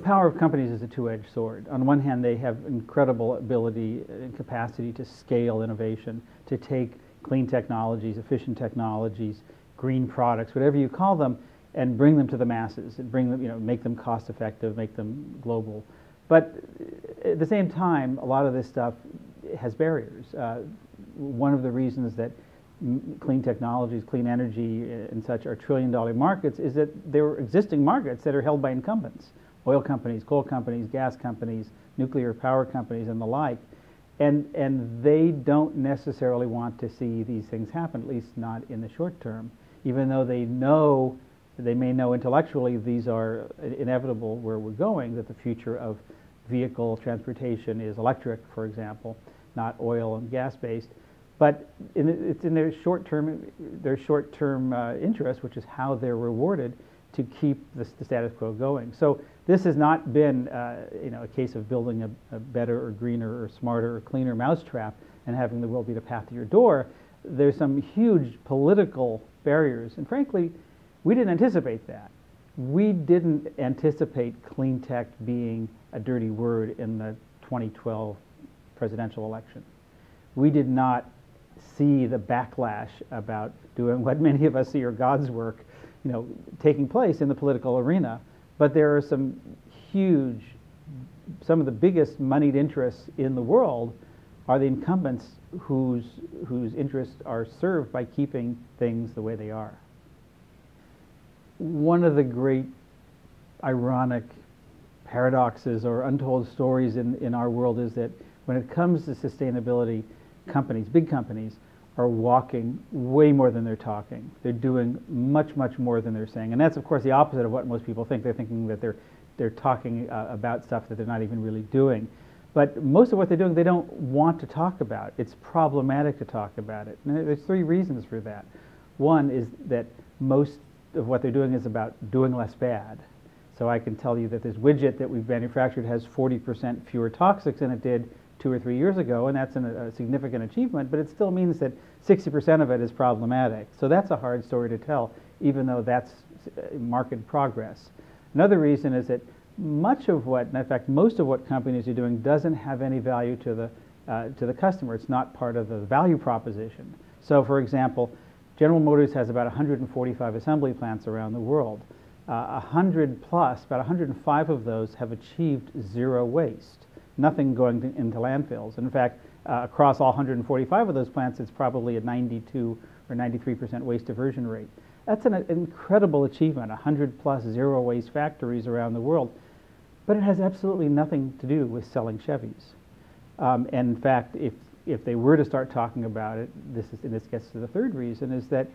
power of companies is a two-edged sword. On one hand, they have incredible ability and capacity to scale innovation, to take clean technologies, efficient technologies, green products, whatever you call them, and bring them to the masses, and bring them, make them cost-effective, make them global. But at the same time, a lot of this stuff has barriers. One of the reasons that clean technologies, clean energy and such are trillion-dollar markets is that there are existing markets that are held by incumbents. Oil companies, coal companies, gas companies, nuclear power companies, and the like. And they don't necessarily want to see these things happen, at least not in the short term, even though they may know intellectually these are inevitable where we're going, that the future of vehicle transportation is electric, for example, not oil and gas-based. But it's in their short-term interest, which is how they're rewarded to keep the status quo going. So this has not been a case of building a better or greener or smarter or cleaner mousetrap and having the world be the path to your door. There's some huge political barriers, and frankly, we didn't anticipate that. We didn't anticipate clean tech being a dirty word in the 2012 presidential election. We did not see the backlash about doing what many of us see are God's work, taking place in the political arena. But there are some of the biggest moneyed interests in the world are the incumbents whose interests are served by keeping things the way they are. One of the great ironic paradoxes or untold stories in our world is that when it comes to sustainability, companies, big companies, are walking way more than they're talking. They're doing much, much more than they're saying. And that's, of course, the opposite of what most people think. They're thinking that they're talking about stuff that they're not even really doing. But most of what they're doing, they don't want to talk about. It's problematic to talk about it. And there's three reasons for that. One is that most of what they're doing is about doing less bad. So I can tell you that this widget that we've manufactured has 40% fewer toxics than it did 2 or 3 years ago, and that's a significant achievement, but it still means that 60% of it is problematic. So that's a hard story to tell, even though that's marked progress. Another reason is that much of what, in fact, most of what companies are doing doesn't have any value to the customer. It's not part of the value proposition. So, for example, General Motors has about 145 assembly plants around the world. 100 plus, about 105 of those have achieved zero waste. Nothing going into landfills. And in fact, across all 145 of those plants, it's probably a 92 or 93% waste diversion rate. That's an incredible achievement, 100 plus zero waste factories around the world. But it has absolutely nothing to do with selling Chevys. And in fact, if they were to start talking about it, and this gets to the third reason, is that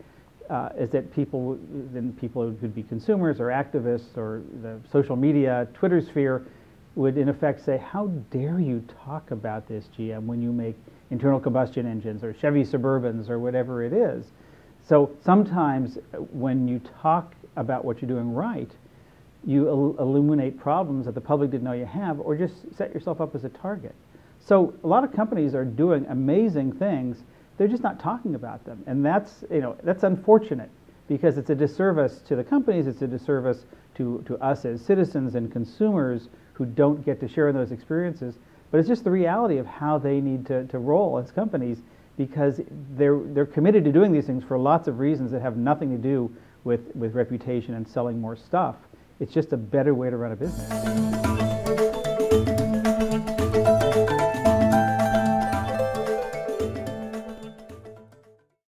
people could be consumers or activists or the social media, Twitter sphere, would in effect say, how dare you talk about this, GM, when you make internal combustion engines or Chevy Suburbans or whatever it is. So sometimes when you talk about what you're doing right, you illuminate problems that the public didn't know you have, or just set yourself up as a target. So a lot of companies are doing amazing things, they're just not talking about them. And that's unfortunate, because it's a disservice to the companies, it's a disservice to us as citizens and consumers who don't get to share in those experiences. But it's just the reality of how they need to roll as companies, because they're committed to doing these things for lots of reasons that have nothing to do with reputation and selling more stuff. It's just a better way to run a business.